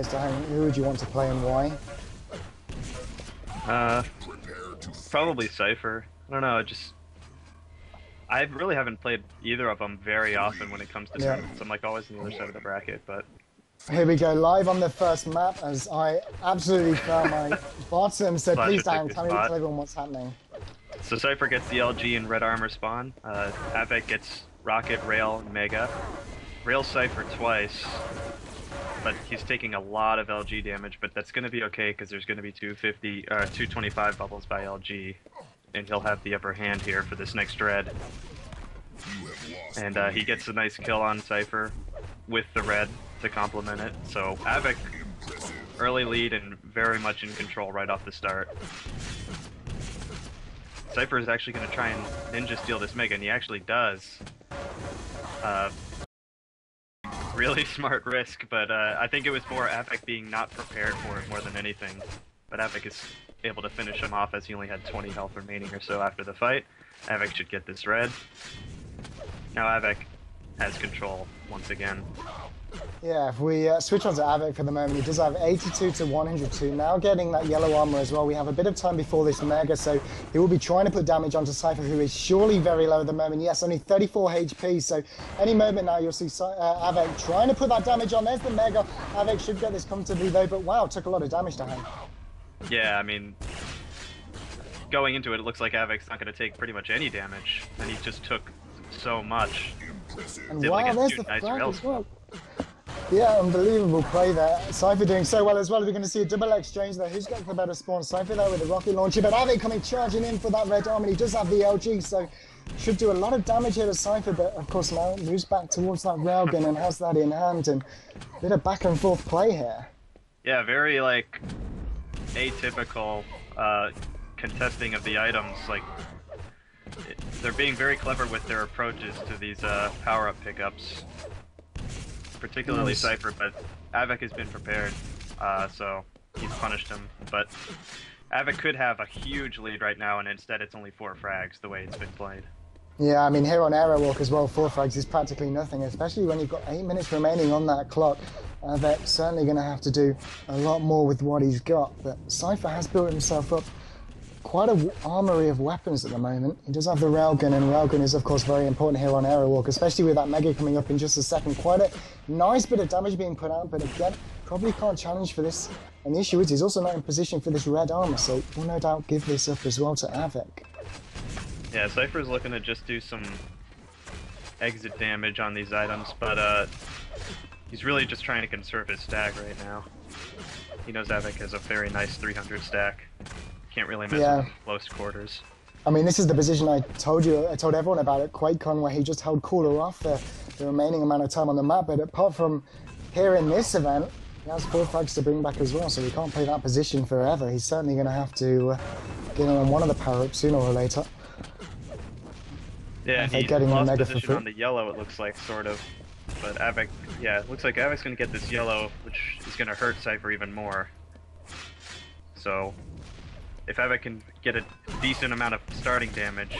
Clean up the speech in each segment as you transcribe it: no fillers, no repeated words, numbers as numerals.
Who would you want to play and why? Probably Cypher. I don't know, I really haven't played either of them very often when it comes to tournaments. I'm like always on the other side of the bracket, but... Here we go, live on the first map as I absolutely found my bottom, so please Dan, tell everyone what's happening. So Cypher gets the LG and red armor spawn, Av3k gets Rocket, Rail, and Mega. Rail Cypher twice, but he's taking a lot of LG damage, but that's going to be okay because there's going to be 225 bubbles by LG, and he'll have the upper hand here for this next red. And he gets a nice kill on Cypher with the red to complement it. So Av3k, early lead and very much in control right off the start. Cypher is actually going to try and ninja steal this Mega, and he actually does. Really smart risk, but I think it was more Av3k being not prepared for it more than anything. But Av3k is able to finish him off as he only had 20 health remaining or so after the fight. Av3k should get this red. Now Av3k has control once again. Yeah, if we switch on to Av3k for the moment, he does have 82 to 102. Now getting that yellow armor as well. We have a bit of time before this Mega, so he will be trying to put damage onto Cypher, who is surely very low at the moment. Yes, only 34 HP, so any moment now you'll see Av3k trying to put that damage on. There's the Mega. Av3k should get this comfortably though, but wow, took a lot of damage to him. Yeah, I mean, going into it, it looks like Av3k's not going to take pretty much any damage, and he just took so much. And wow, there's the frag as well. Yeah, unbelievable play there. Cypher doing so well as well. We're going to see a double exchange there. Who's got the better spawn? Cypher there with the rocket launcher, but Av3k coming charging in for that red arm, and he does have the LG, so should do a lot of damage here to Cypher, but of course now moves back towards that railgun and has that in hand, and a bit of back and forth play here. Yeah, very like atypical contesting of the items. Like they're being very clever with their approaches to these power-up pickups. Particularly Cypher, but Av3k has been prepared, so he's punished him. But Av3k could have a huge lead right now, and instead it's only 4 frags the way it's been played. Yeah, I mean here on Aerowalk as well, 4 frags is practically nothing, especially when you've got 8 minutes remaining on that clock. Av3k's certainly going to have to do a lot more with what he's got, but Cypher has built himself up quite an armory of weapons at the moment. He does have the railgun, and railgun is of course very important here on Aerowalk, especially with that Mega coming up in just a second. Quite a nice bit of damage being put out, but again, probably can't challenge for this. And the issue is he's also not in position for this red armor, so we'll no doubt give this up as well to Av3k. Yeah, Cypher's looking to just do some exit damage on these items, but he's really just trying to conserve his stack right now. He knows Av3k has a very nice 300 stack. Can't really mess with close quarters. I mean, this is the position I told everyone about at QUAKECon, where he just held Cooler off the remaining amount of time on the map. But apart from here in this event, he has 4 frags to bring back as well, so he can't play that position forever. He's certainly going to have to get on one of the power-ups sooner or later. Yeah, and he's lost position on the yellow, it looks like, sort of. But Av3k, yeah, it looks like Av3k's going to get this yellow, which is going to hurt Cypher even more. So if Av3k can get a decent amount of starting damage,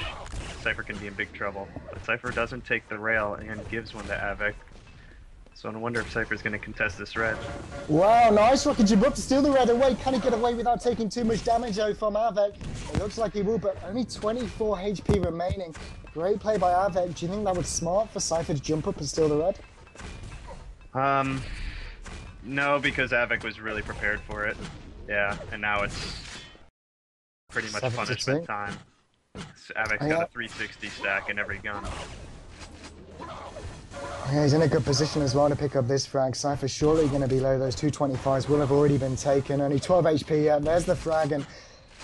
Cypher can be in big trouble. But Cypher doesn't take the rail and gives one to Av3k. So I wonder if Cypher's going to contest this red. Wow, nice rocket jump up to steal the red away. Can he get away without taking too much damage though from Av3k? It looks like he will, but only 24 HP remaining. Great play by Av3k. Do you think that was smart for Cypher to jump up and steal the red? No, because Av3k was really prepared for it. Yeah, and now it's pretty much punishment time. Av3k's got a 360 stack in every gun. Yeah, he's in a good position as well to pick up this frag. Cypher's surely going to be low. Those 225s will have already been taken. Only 12 HP. Yeah, there's the frag, and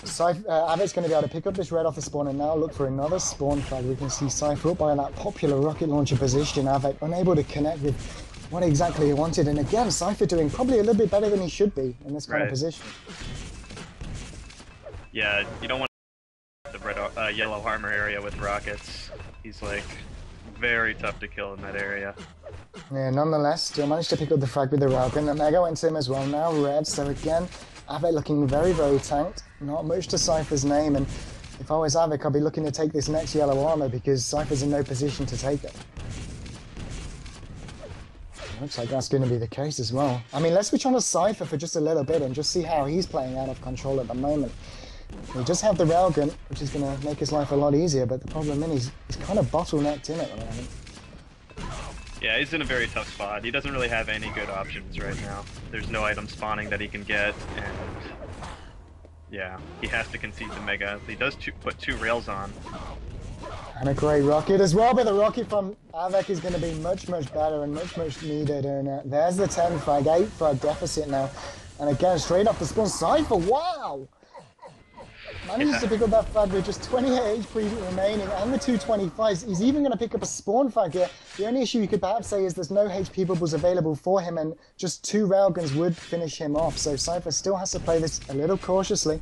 Av3k's going to be able to pick up this red off the spawn and now look for another spawn frag. We can see Cypher up by that popular rocket launcher position. Av3k unable to connect with what exactly he wanted, and again, Cypher doing probably a little bit better than he should be in this kind of position. Yeah, you don't want the red, yellow armor area with rockets. He's like very tough to kill in that area. Yeah, nonetheless, still managed to pick up the frag with the railgun. The Mega went to him as well. Now red, so again, Av3k looking very, very tanked. Not much to Cypher's name, and if I was Av3k, I'd be looking to take this next yellow armor because Cypher's in no position to take it. Looks like that's going to be the case as well. I mean, let's switch on to Cypher for just a little bit and just see how he's playing out of control at the moment. He does have the railgun, which is going to make his life a lot easier, but the problem is he's kind of bottlenecked in at the moment. Yeah, he's in a very tough spot. He doesn't really have any good options right now. There's no item spawning that he can get, and yeah, he has to concede the Mega. He does put 2 rails on. And a great rocket as well, but the rocket from Av3k is going to be much, much better and much, much needed. And there's the 10 frag, 8 frag deficit now. And again, straight off the spawn, Cypher, wow! Manages to pick up that frag with just 28 HP remaining and the 225s. He's even going to pick up a spawn frag here. The only issue you could perhaps say is there's no HP bubbles available for him, and just 2 railguns would finish him off. So Cypher still has to play this a little cautiously.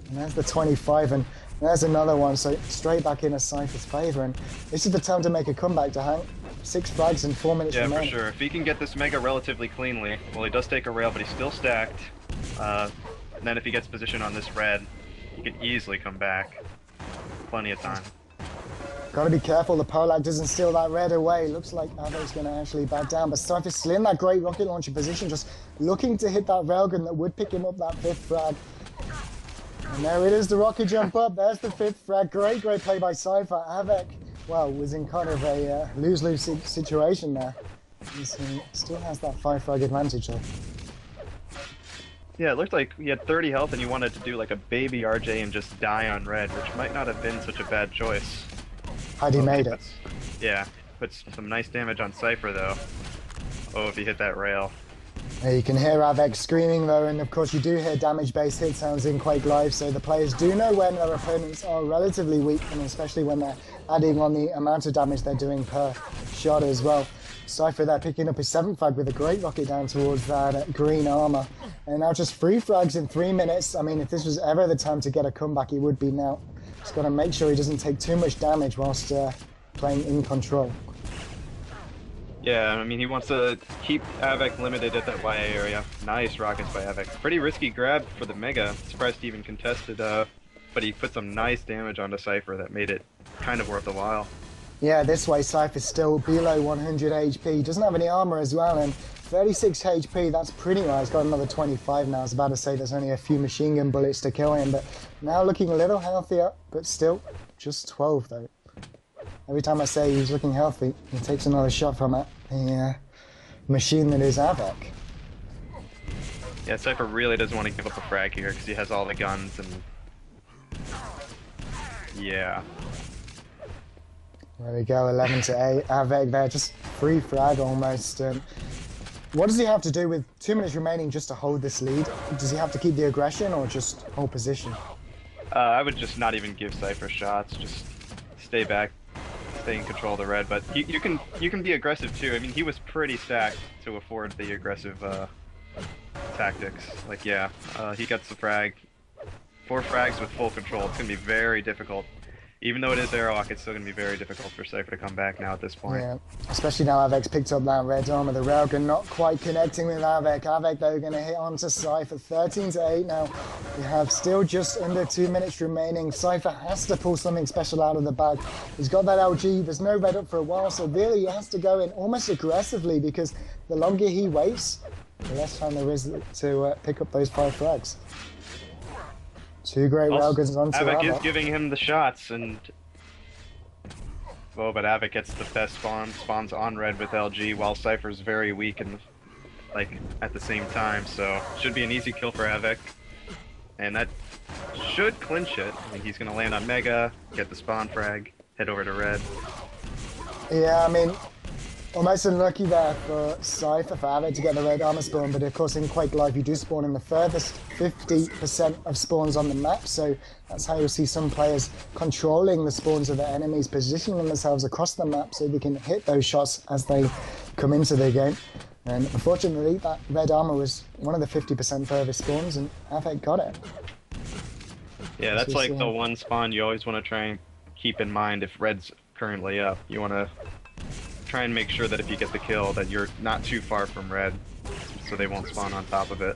And there's the 25, and there's another one, so straight back in a Cypher's favour, and this is the time to make a comeback to Hank. 6 frags in 4 minutes remaining. Yeah, for sure. If he can get this Mega relatively cleanly, well, he does take a rail, but he's still stacked. And then if he gets position on this red, he can easily come back. Plenty of time. Gotta be careful, the Polak doesn't steal that red away. Looks like Av3k's gonna actually back down, but Cypher's still in that great rocket launcher position, just looking to hit that railgun that would pick him up that 5th frag. And there it is, the rocket jump up. There's the 5th frag. Great play by Cypher. Av3k, well, was in kind of a lose-lose situation there. He still has that 5 frag advantage though. Yeah, it looked like he had 30 health and you wanted to do like a baby RJ and just die on red, which might not have been such a bad choice. Had he made it? Yeah, puts some nice damage on Cypher though. Oh, if he hit that rail. You can hear Av3k screaming though, and of course you do hear damage-based hit sounds in QUAKELIVE, so the players do know when their opponents are relatively weak, and especially when they're adding on the amount of damage they're doing per shot as well. Cypher there picking up his 7th frag with a great rocket down towards that green armor. And now just 3 frags in 3 minutes. I mean, if this was ever the time to get a comeback, it would be now. Just got to make sure he doesn't take too much damage whilst playing in control. Yeah, I mean, he wants to keep Av3k limited at that YA area. Nice rockets by Av3k. Pretty risky grab for the Mega. Surprised he even contested, but he put some nice damage onto Cypher that made it kind of worth the while. Yeah, this way Cypher's still below 100 HP. He doesn't have any armor as well, and 36 HP, that's pretty nice. He's got another 25 now. I was about to say there's only a few machine gun bullets to kill him, but now looking a little healthier, but still just 12 though. Every time I say he's looking healthy, he takes another shot from it. The machine that is Av3k. Yeah, Cypher really doesn't want to give up a frag here because he has all the guns and... yeah. There we go, 11 to 8. Av3k there, just free frag almost. What does he have to do with 2 minutes remaining just to hold this lead? Does he have to keep the aggression or just hold position? I would just not even give Cypher shots. Just stay back, stay in control of the red. But you can be aggressive too. I mean, he was pretty stacked to afford the aggressive tactics. Like, yeah, he gets the frag. 4 frags with full control. It's gonna be very difficult. Even though it is Airwalk, it's still going to be very difficult for Cypher to come back now at this point. Yeah, especially now Av3k's picked up that red armor. The railgun not quite connecting with Av3k. Av3k, though, going to hit onto Cypher. 13 to 8 now. We have still just under 2 minutes remaining. Cypher has to pull something special out of the bag. He's got that LG. There's no red up for a while, so really he has to go in almost aggressively because the longer he waits, the less time there is to pick up those 5 frags. 2 great railguns onto Av3k is giving him the shots, and well, but Av3k gets the best spawns on red with LG, while Cypher's very weak and like at the same time. So should be an easy kill for Av3k, and that should clinch it. I mean, he's gonna land on Mega, get the spawn frag, head over to red. Yeah, I mean, almost unlucky there for Cypher for Av3k to get the red armor spawn, but of course in QUAKELIVE you do spawn in the furthest 50% of spawns on the map, so that's how you'll see some players controlling the spawns of their enemies, positioning themselves across the map so they can hit those shots as they come into the game. And unfortunately that red armor was one of the 50% furthest spawns, and Av3k got it. Yeah, that's like the one spawn you always want to try and keep in mind if red's currently up. You want to try and make sure that if you get the kill that you're not too far from red so they won't spawn on top of it.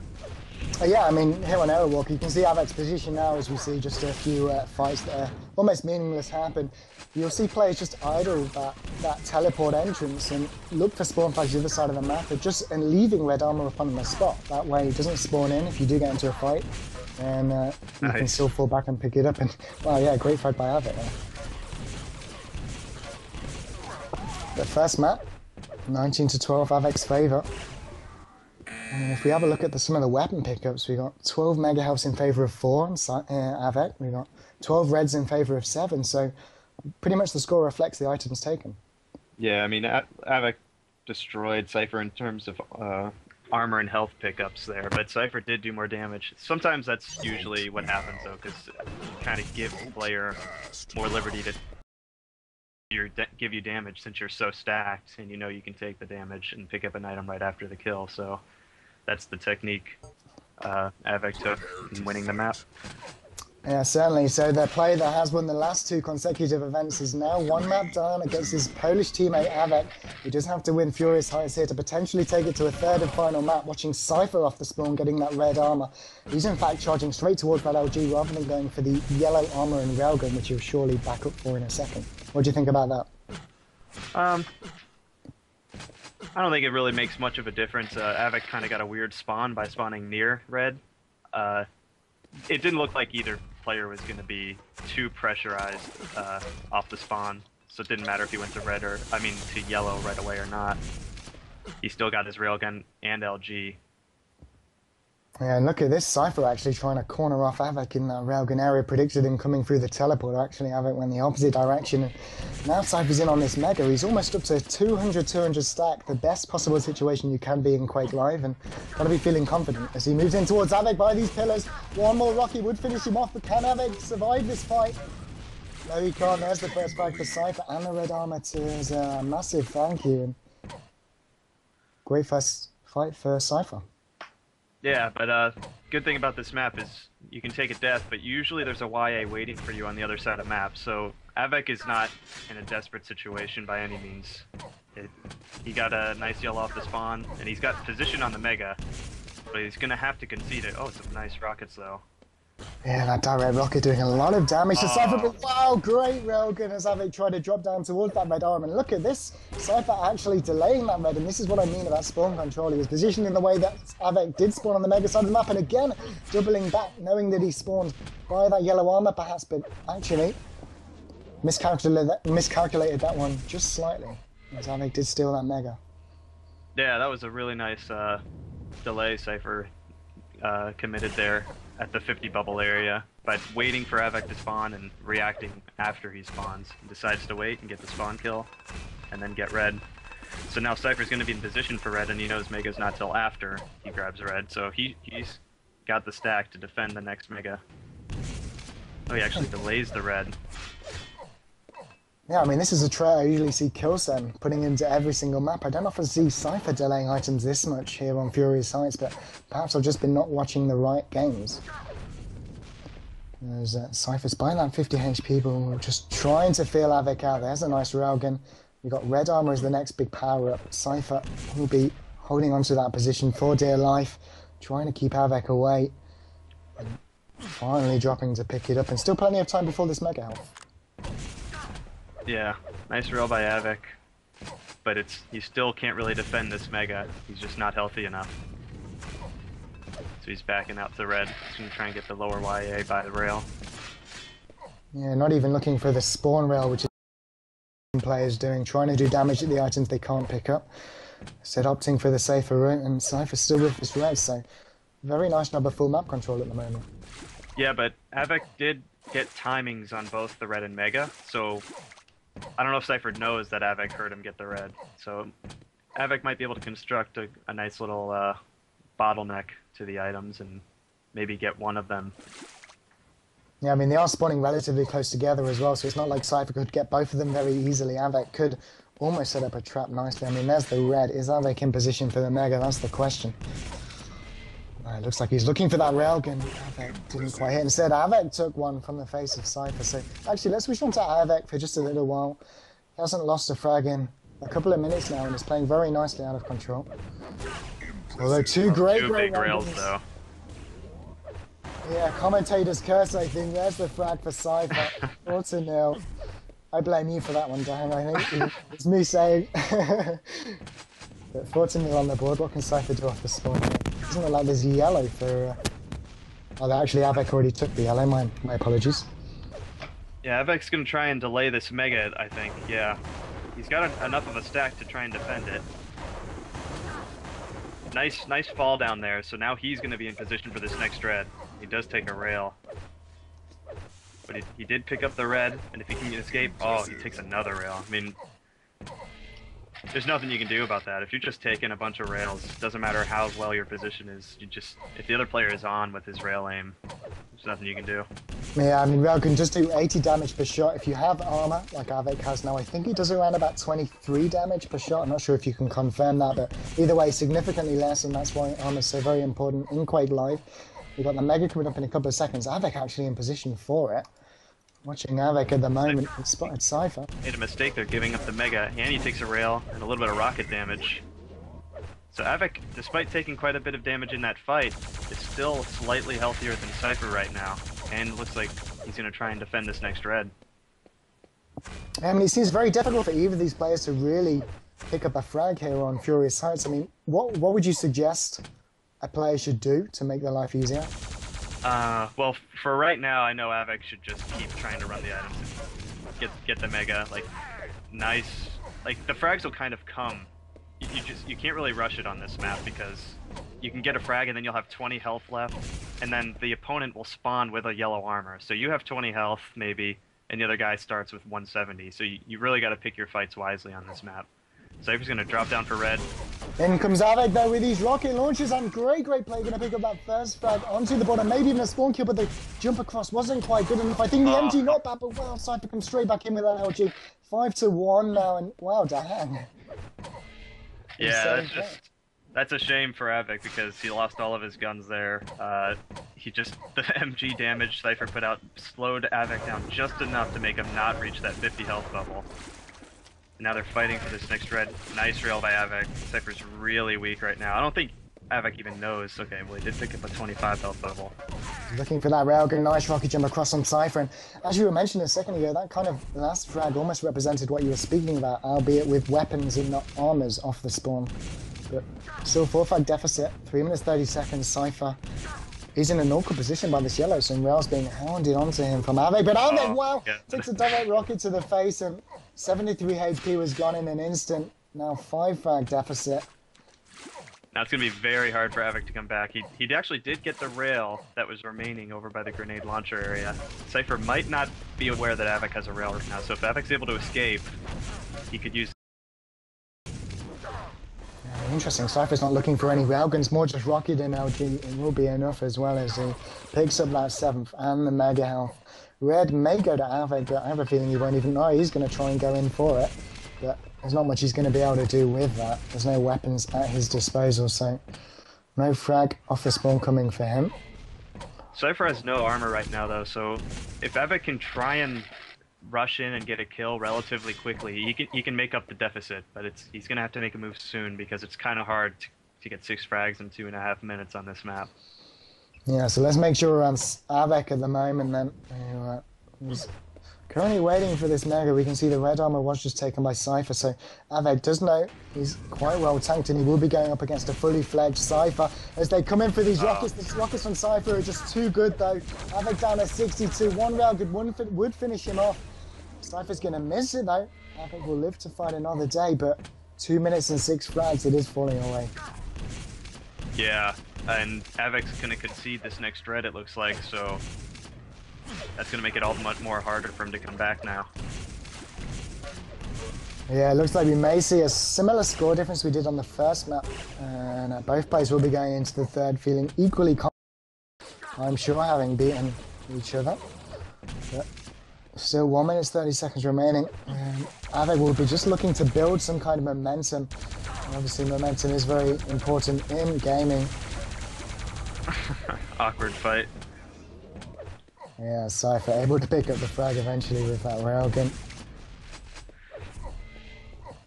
Yeah, I mean, here on Aerowalk, you can see Av3k's position now as we see just a few fights that are almost meaningless happen. You'll see players just idle that teleport entrance and look for spawn flags the other side of the map, and leaving red armor upon the spot. That way it doesn't spawn in if you do get into a fight, and you can still fall back and pick it up. And, wow, yeah, great fight by Av3k there. The first map, 19-12, Av3k's favour. And if we have a look at some of the weapon pickups, we got 12 mega healths in favour of 4 on Av3k. We got 12 reds in favour of 7. So pretty much the score reflects the items taken. Yeah, I mean, Av3k destroyed Cypher in terms of armor and health pickups there, but Cypher did do more damage. Sometimes that's usually what happens, though, because you kind of give the player more liberty to give you damage since you're so stacked, and you know you can take the damage and pick up an item right after the kill. So that's the technique Av3k took in winning the map. Yeah, certainly. So the player that has won the last 2 consecutive events is now 1 map down against his Polish teammate Av3k. He does have to win Furious Heights here to potentially take it to a 3rd and final map, watching Cypher off the spawn getting that red armor. He's in fact charging straight towards that LG rather than going for the yellow armor and railgun, which he'll surely back up for in a second. What do you think about that? I don't think it really makes much of a difference. Av3k kind of got a weird spawn by spawning near red. It didn't look like either player was going to be too pressurized off the spawn, so it didn't matter if he went to to yellow right away or not. He still got his railgun and LG. Yeah, and look at this, Cypher actually trying to corner off Av3k in that railgun area, predicted him coming through the teleport. Actually, Av3k went the opposite direction. And now Cypher's in on this mega. He's almost up to 200 stack, the best possible situation you can be in QUAKELIVE, and gotta be feeling confident as he moves in towards Av3k by these pillars. One more rocky would finish him off, but can Av3k survive this fight? No, he can't. There's the first frag for Cypher, and the red armor too. Is a massive thank you. And great first fight for Cypher. Yeah, but good thing about this map is you can take a death, but usually there's a YA waiting for you on the other side of the map, so Av3k is not in a desperate situation by any means. He got a nice yell off the spawn, and he's got position on the mega, but he's going to have to concede it. Oh, some nice rockets, though. Yeah, that direct rocket doing a lot of damage to Cypher, but wow, great railgun as Av3k tried to drop down towards that red arm. And look at this, Cypher actually delaying that red, and this is what I mean about spawn control. He was positioned in the way that Av3k did spawn on the mega side of the map, and again, doubling back, knowing that he spawned by that yellow armor perhaps, but actually miscalculated that one just slightly, as Av3k did steal that mega. Yeah, that was a really nice delay Cypher committed there at the 50 bubble area, but waiting for Av3k to spawn and reacting after he spawns. He decides to wait and get the spawn kill, and then get red. So now Cypher's going to be in position for red, and he knows mega's not till after he grabs red, so he's got the stack to defend the next mega. Oh, he actually delays the red. Yeah, I mean, this is a trait I usually see Kilsen putting into every single map. I don't often see Cypher delaying items this much here on Furious Heights, but perhaps I've just been not watching the right games. There's Cypher's buying that 50 HP, but just trying to feel Av3k out. There's a nice railgun. We've got red armor as the next big power-up. Cypher will be holding onto that position for dear life, trying to keep Av3k away, and finally dropping to pick it up, and still plenty of time before this mega health. Yeah, nice roll by Av3k, but he still can't really defend this mega. He's just not healthy enough. So he's backing out to red. He's going to try and get the lower YA by the rail. Yeah, not even looking for the spawn rail, which is players doing, trying to do damage at the items they can't pick up. Instead opting for the safer route, and Cypher still with his red, so very nice job of full map control at the moment. Yeah, but Av3k did get timings on both the red and mega, so I don't know if Cypher knows that Av3k heard him get the red, so Av3k might be able to construct a nice little bottleneck to the items and maybe get one of them. Yeah, I mean, they are spawning relatively close together as well, so it's not like Cypher could get both of them very easily. Av3k could almost set up a trap nicely. I mean, there's the red. Is Av3k in position for the mega? That's the question. It looks like he's looking for that railgun. Av3k didn't quite hit. Instead, Av3k took one from the face of Cypher. So, actually, let's switch on to Av3k for just a little while. He hasn't lost a frag in a couple of minutes now, and is playing very nicely out of control. Although two big rails, though. Yeah, commentator's curse, I think. There's the frag for Cypher. 4-0. I blame you for that one, Dan. I think it's me saying. But 4-0 on the board. What can Cypher do off the spawn? It doesn't look like there's yellow for... Oh, actually, Av3k already took the yellow. My apologies. Yeah, Av3k's gonna try and delay this Mega, I think. Yeah. He's got enough of a stack to try and defend it. Nice fall down there, so now he's gonna be in position for this next red. He does take a rail. But he did pick up the red, and if he can escape, oh, he takes another rail. I mean, there's nothing you can do about that. If you're just taking a bunch of rails, doesn't matter how well your position is, if the other player is on with his rail aim, there's nothing you can do. Yeah, I mean, Rail can just do 80 damage per shot. If you have armor, like Av3k has now, I think he does around about 23 damage per shot. I'm not sure if you can confirm that, but either way, significantly less, and that's why armor is so very important in QUAKELIVE. We've got the Mega coming up in a couple of seconds. Av3k actually in position for it. Watching Av3k at the moment, he spotted Cypher. Made a mistake there, giving up the Mega, and he takes a rail and a little bit of rocket damage. So Av3k, despite taking quite a bit of damage in that fight, is still slightly healthier than Cypher right now, and looks like he's going to try and defend this next red. I mean, it seems very difficult for either of these players to really pick up a frag here on Furious Heights. I mean, what would you suggest a player should do to make their life easier? Well, for right now, I know Av3k should just keep trying to run the items and get the Mega, like, nice. Like, the frags will kind of come. You can't really rush it on this map because you can get a frag and then you'll have 20 health left, and then the opponent will spawn with a yellow armor. So you have 20 health, maybe, and the other guy starts with 170. So you really got to pick your fights wisely on this map. Cypher's going to drop down for red. In comes Av3k though with these rocket launchers, and great play. Going to pick up that first frag onto the bottom, maybe even a spawn kill, but the jump across wasn't quite good enough. I think the MG not bad, but wow, Cypher comes straight back in with that LG. 5-1 now, and wow, dang. Yeah, that's a shame for Av3k because he lost all of his guns there. The MG damage Cypher put out slowed Av3k down just enough to make him not reach that 50 health level. Now they're fighting for this next red. Nice rail by Av3k. Cypher's really weak right now. I don't think Av3k even knows. Okay, well, he did pick up a 25 health level. Looking for that railgun, nice rocket jump across on Cypher. And as you were mentioning a second ago, that kind of last frag almost represented what you were speaking about, albeit with weapons and not armors off the spawn. But still 4 frag deficit, 3 minutes 30 seconds. Cypher is in an awkward position by this yellow, so rail's being hounded onto him from Av3k. But Av3k, wow, takes a direct rocket to the face, and 73 HP was gone in an instant. Now 5 frag deficit. Now it's going to be very hard for Av3k to come back. He actually did get the rail that was remaining over by the grenade launcher area. Cypher might not be aware that Av3k has a rail right now, so if Av3k's able to escape, he could use... Interesting, Cypher's not looking for any railguns, more just rocket and LG. It will be enough as well as he picks up that 7th and the Mega health. Red may go to Av3k, but I have a feeling he won't even know. He's going to try and go in for it, but there's not much he's going to be able to do with that. There's no weapons at his disposal, so no frag off the spawn coming for him. Cypher has no armor right now, though, so if Av3k can try and rush in and get a kill relatively quickly, he can make up the deficit, but he's going to have to make a move soon because it's kind of hard to get 6 frags in 2.5 minutes on this map. Yeah, so let's make sure we're on Av3k at the moment then. He's currently waiting for this Mega. We can see the red armor was just taken by Cypher, so Av3k does know he's quite well tanked and he will be going up against a fully fledged Cypher as they come in for these rockets. The rockets on Cypher are just too good though. Av3k down at 62. One rail would finish him off. Cypher's going to miss it though. Av3k will live to fight another day, but 2 minutes and 6 frags, it is falling away. Yeah, and Av3k's going to concede this next red, it looks like, so that's going to make it all much more harder for him to come back now. Yeah, it looks like we may see a similar score difference we did on the first map, and both players will be going into the third feeling equally confident, I'm sure, having beaten each other. But still 1 minute 30 seconds remaining. Av3k will be just looking to build some kind of momentum. And obviously momentum is very important in gaming. Awkward fight. Yeah, Cypher able to pick up the frag eventually with that railgun.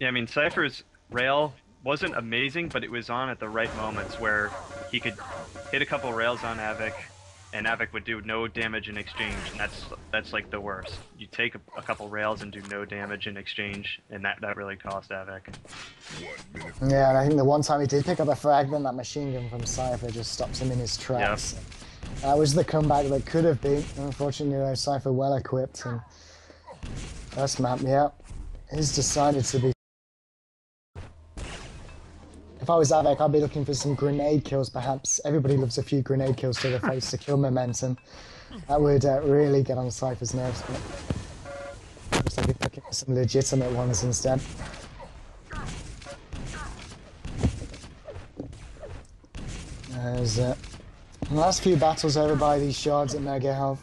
Yeah, I mean, Cypher's rail wasn't amazing, but it was on at the right moments where he could hit a couple rails on Av3k, and Avik would do no damage in exchange, and that's like the worst. You take a couple rails and do no damage in exchange, and that really cost Avik. Yeah, and I think the one time he did pick up a frag, then that machine gun from Cypher just stops him in his tracks. Yep. That was the comeback that could have been. Unfortunately, though, Cypher well equipped, and first map, yeah, he's decided to be. If I was Avik, I'd be looking for some grenade kills, perhaps. Everybody loves a few grenade kills to the face to kill momentum. That would really get on Cypher's nerves, but looks like he's looking for some legitimate ones instead. There's the last few battles over by these shards at Mega Health.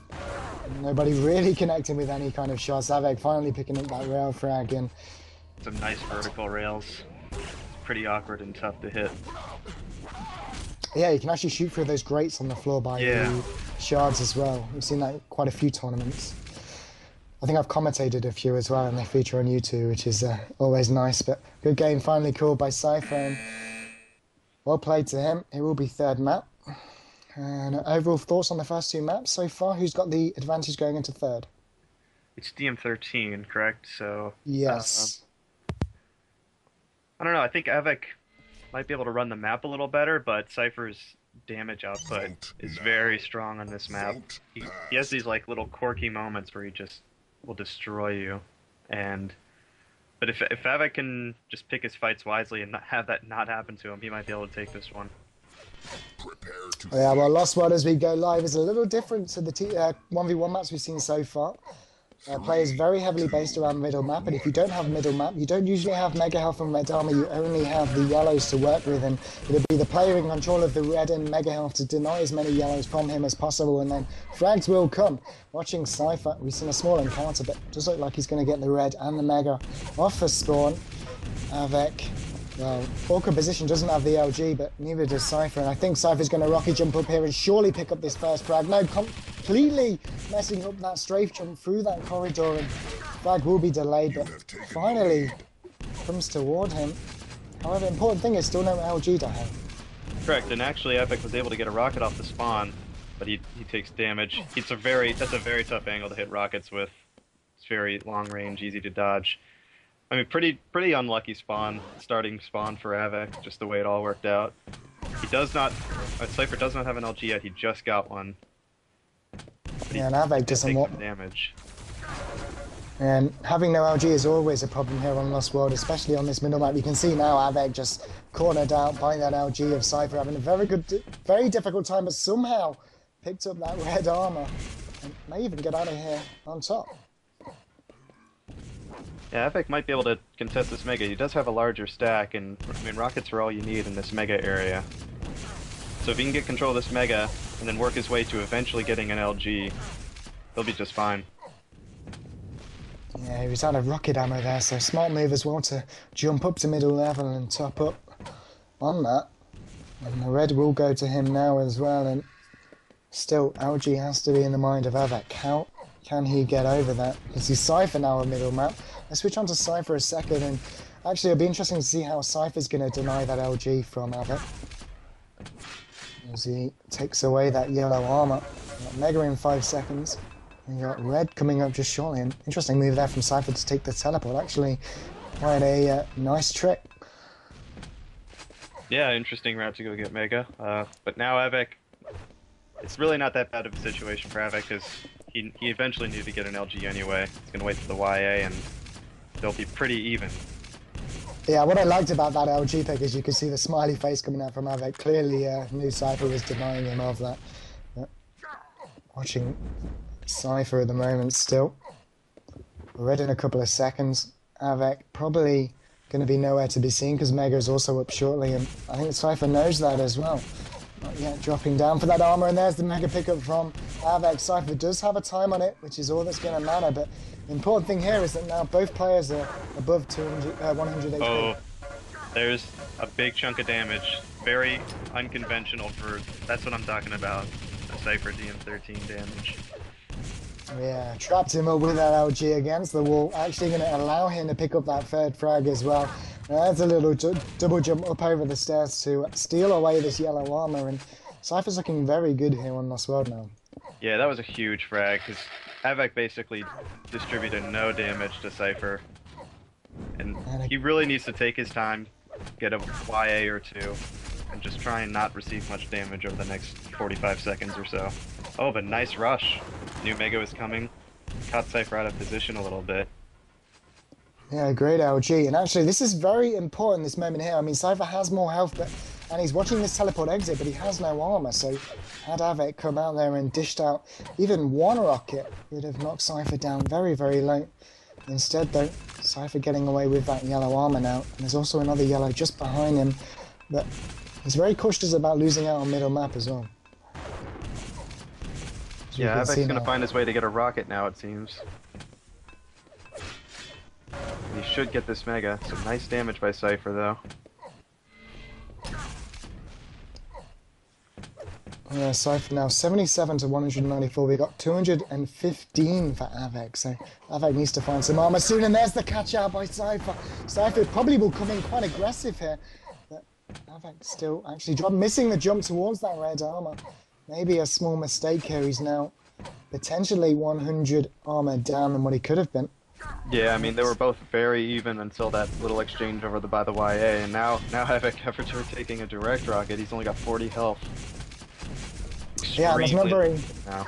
Nobody really connecting with any kind of shots. Avik finally picking up that rail frag and some nice vertical rails. Pretty awkward and tough to hit. Yeah, you can actually shoot through those grates on the floor by the shards as well. We've seen that in quite a few tournaments. I think I've commentated a few as well, and they feature on YouTube, which is always nice. But good game finally called by Cypher, and well played to him. It will be third map. And overall thoughts on the first two maps so far? Who's got the advantage going into third? It's DM13, correct? So yes. I don't know, I think Avik might be able to run the map a little better, but Cypher's damage output is very strong on this map. He has these like little quirky moments where he just will destroy you. But if Avik can just pick his fights wisely and not have that not happen to him, he might be able to take this one. Yeah, well, Lost World as we go live is a little different to the 1v1 maps we've seen so far. Play is very heavily based around middle map, and if you don't have middle map, you don't usually have Mega Health and Red Armor, you only have the yellows to work with, and it'll be the player in control of the red and Mega Health to deny as many yellows from him as possible, and then frags will come. Watching Cypher, we've seen a small encounter, but it does look like he's going to get the red and the Mega off for spawn. Avik, well, awkward position, doesn't have the LG, but neither does Cypher, and I think Cypher's going to rocket jump up here and surely pick up this first frag. No, completely messing up that strafe jump through that corridor, and frag will be delayed, but finally comes toward him. However, important thing is still no LG to have. Correct, and actually Avik was able to get a rocket off the spawn, but he takes damage. That's a very tough angle to hit rockets with. It's very long range, easy to dodge. I mean, pretty unlucky starting spawn for Avik, just the way it all worked out. He does not, Cypher does not have an LG yet, he just got one. Yeah, and Avik doesn't want damage. And having no LG is always a problem here on Lost World, especially on this middle map. You can see now Avik just cornered out by that LG of Cypher, having a very difficult time, but somehow picked up that red armor and may even get out of here on top. Yeah, Avik might be able to contest this Mega. He does have a larger stack, and I mean, rockets are all you need in this Mega area. So if he can get control of this Mega, and then work his way to eventually getting an LG, he'll be just fine. Yeah, he was out of rocket ammo there, so smart move as well to jump up to middle level and top up on that. And the red will go to him now as well, and still LG has to be in the mind of Avik. How can he get over that? Because he's Cypher now on middle map. Let's switch on to Cypher a second, and actually it'll be interesting to see how Cypher's going to deny that LG from Avik. As he takes away that yellow armor. Got Mega in 5 seconds. And you got red coming up just shortly. An interesting move there from Cypher to take the teleport. Actually, quite a nice trick. Yeah, interesting route to go get Mega. But now Avik, it's really not that bad of a situation for Avik, because he eventually needed to get an LG anyway. He's going to wait for the YA, and they'll be pretty even. Yeah, what I liked about that LG pick is you could see the smiley face coming out from Avik. Clearly, knew Cypher was denying him of that. But watching Cypher at the moment still. Red in a couple of seconds. Avik probably going to be nowhere to be seen because Mega is also up shortly, and I think Cypher knows that as well. Not yet dropping down for that armor, and there's the Mega pickup from Avik. Cypher does have a time on it, which is all that's going to matter, but the important thing here is that now both players are above 100 HP. Oh, there's a big chunk of damage. Very unconventional for, that's what I'm talking about. A Cypher DM13 damage. Yeah, trapped him up with that LG against the wall. Actually going to allow him to pick up that third frag as well. That's a little double jump up over the stairs to steal away this yellow armor, and Cypher's looking very good here on Lost World now. Yeah, that was a huge frag, because Av3k basically distributed no damage to Cypher. And he really needs to take his time, get a YA or two, and just try and not receive much damage over the next 45 seconds or so. Oh, but nice rush. New Mega was coming, caught Cypher out of position a little bit. Yeah, great LG. And actually, this is very important, this moment here. I mean, Cypher has more health, and he's watching this teleport exit, but he has no armor. So had Av3k come out there and dished out even one rocket, it would have knocked Cypher down very, very low. Instead, though, Cypher getting away with that yellow armor now. And there's also another yellow just behind him. But he's very cautious about losing out on middle map as well. Yeah, Av3k's going to find his way to get a rocket now, it seems. He should get this Mega. Some nice damage by Cypher, though. Yeah, Cypher now 77 to 194. We got 215 for Av3k. So Av3k needs to find some armor soon. And there's the catch out by Cypher. Cypher probably will come in quite aggressive here. But Av3k still actually missing the jump towards that red armor. Maybe a small mistake here. He's now potentially 100 armor down than what he could have been. Yeah, I mean, they were both very even until that little exchange over by the YA, and now Av3k, after taking a direct rocket, he's only got 40 health. Yeah, that's not very... now.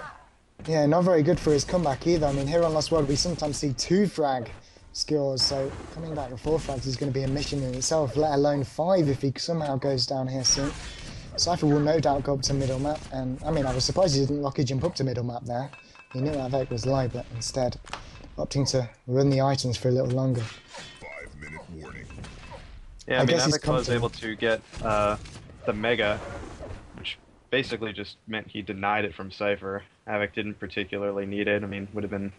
Yeah, not very good for his comeback either. I mean, here on Lost World, we sometimes see 2 frag scores, so coming back to 4 frags is going to be a mission in itself, let alone 5 if he somehow goes down here soon. Cypher will no doubt go up to middle map, and I mean, I was surprised he didn't rocket jump up to middle map there. He knew Av3k was low, but instead opting to run the items for a little longer. 5-minute warning. Yeah, I mean, Av3k was able to get the Mega, which basically just meant he denied it from Cypher. Av3k didn't particularly need it. I mean, would have been...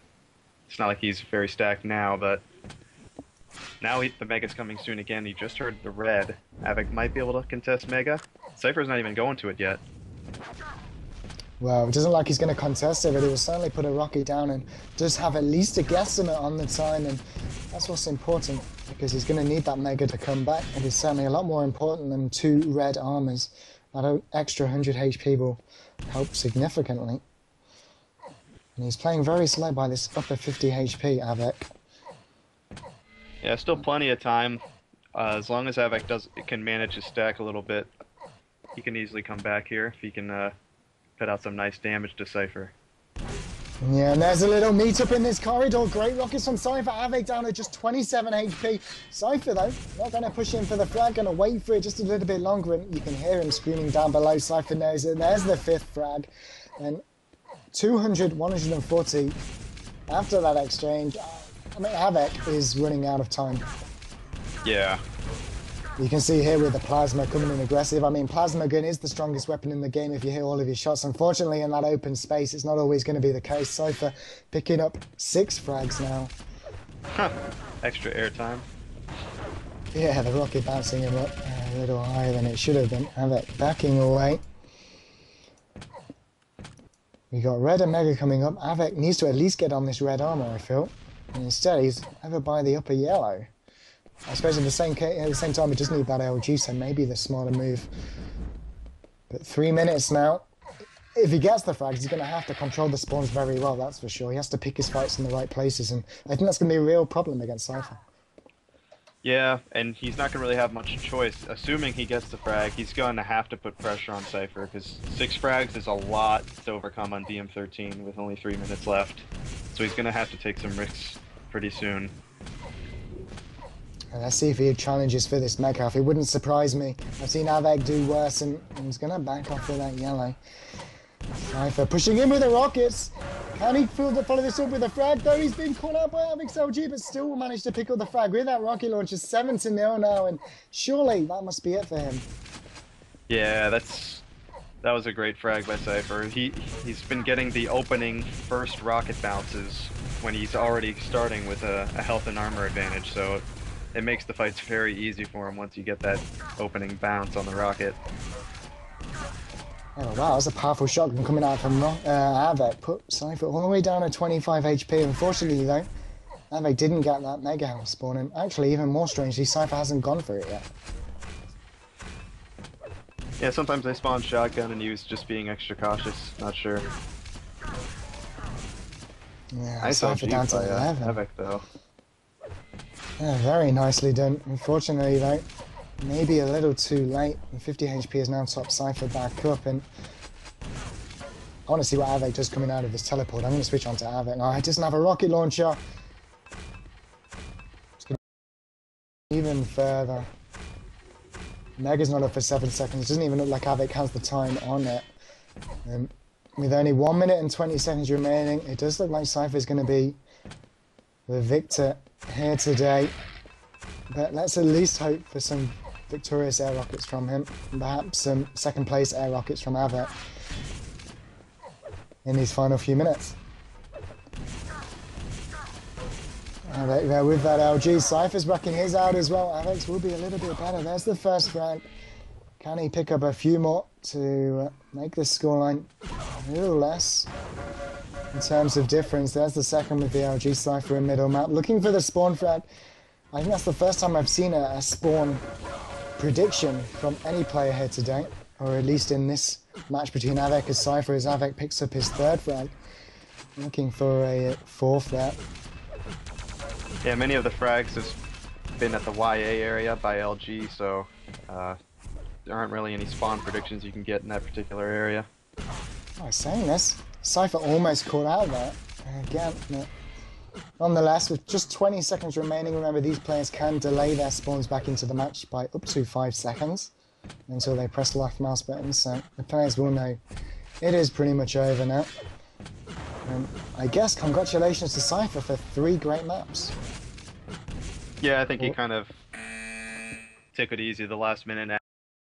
It's not like he's very stacked now, but... Now the Mega's coming soon again. He just heard the red. Av3k might be able to contest Mega. Cypher's not even going to it yet. Well, it doesn't like he's going to contest it, but he will certainly put a rocket down and just have at least a guesstimate on the time, and that's what's important, because he's going to need that Mega to come back. It is certainly a lot more important than 2 red armors. That extra 100 HP will help significantly. And he's playing very slow by this upper 50 HP, Av3k. Yeah, still plenty of time. As long as Av3k can manage his stack a little bit, he can easily come back here if he can put out some nice damage to Cypher. Yeah, and there's a little meet-up in this corridor. Great rockets from Cypher. Av3k down at just 27 HP. Cypher, though, not going to push in for the frag, going to wait for it just a little bit longer, and you can hear him screaming down below. Cypher knows it. There's the 5th frag. And 200, 140 after that exchange. I mean, Av3k is running out of time. Yeah. You can see here with the Plasma coming in aggressive. I mean, Plasma gun is the strongest weapon in the game if you hit all of your shots. Unfortunately, in that open space, it's not always going to be the case. Cypher picking up 6 frags now. Huh. Extra airtime. Yeah, the rocket bouncing him up a little higher than it should have been. Av3k backing away. We got red and Mega coming up. Av3k needs to at least get on this red armor, I feel. And instead, he's over by the upper yellow. I suppose at the same time, he does need that LG, so maybe the smarter move. But 3 minutes now. If he gets the frags, he's going to have to control the spawns very well, that's for sure. He has to pick his fights in the right places, and I think that's going to be a real problem against Cypher. Yeah, and he's not going to really have much choice. Assuming he gets the frag, he's going to have to put pressure on Cypher, because 6 frags is a lot to overcome on DM13 with only 3 minutes left. So he's going to have to take some risks pretty soon. And let's see if he challenges for this Mega. If it wouldn't surprise me. I've seen Av3k do worse, and he's going to back off with that yellow. Cypher pushing in with the rockets. Can he follow this up with a frag? Though he's been caught out by Av3k's LG, but still will manage to pick up the frag with that rocket launcher. 7-0 now, and surely that must be it for him. Yeah, that was a great frag by Cypher. He's been getting the opening first rocket bounces when he's already starting with a health and armor advantage, so it makes the fights very easy for him once you get that opening bounce on the rocket. Oh wow, that was a powerful shotgun coming out from Av3k. Put Cypher all the way down to 25 HP. Unfortunately though, Av3k didn't get that Mega House spawn, and actually even more strangely, Cypher hasn't gone for it yet. Yeah, sometimes they spawn shotgun and he was just being extra cautious. Not sure. Yeah, I saw Cypher down to 11. Av3k though. Yeah, very nicely done. Unfortunately, though, maybe a little too late. And 50 HP is now top Cypher back up, and I want to see what Av3k does coming out of this teleport. I'm going to switch on to Av3k. Oh, he doesn't have a rocket launcher. It's going to even further. Mega's not up for 7 seconds. Doesn't even look like Av3k has the time on it. With only 1 minute and 20 seconds remaining, it does look like Cypher is going to be the victor here today. But let's at least hope for some victorious air rockets from him. And perhaps some second place air rockets from Av3k in these final few minutes. Av3k there with that LG. Cypher's backing his out as well. Av3k's will be a little bit better. There's the first frag. Can he pick up a few more to make this scoreline a little less in terms of difference? There's the second with the LG. Cypher in middle map. Looking for the spawn frag. I think that's the first time I've seen a spawn prediction from any player here today, or at least in this match between Av3k and Cypher, as Av3k picks up his third frag. Looking for a fourth there. Yeah, many of the frags have been at the YA area by LG, so there aren't really any spawn predictions you can get in that particular area. I was saying this. Cypher almost caught out there. Again, no. Nonetheless, with just 20 seconds remaining, remember these players can delay their spawns back into the match by up to 5 seconds until they press the left mouse button, so the players will know it is pretty much over now. I guess congratulations to Cypher for 3 great maps. Yeah, I think he kind of Took it easy the last minute.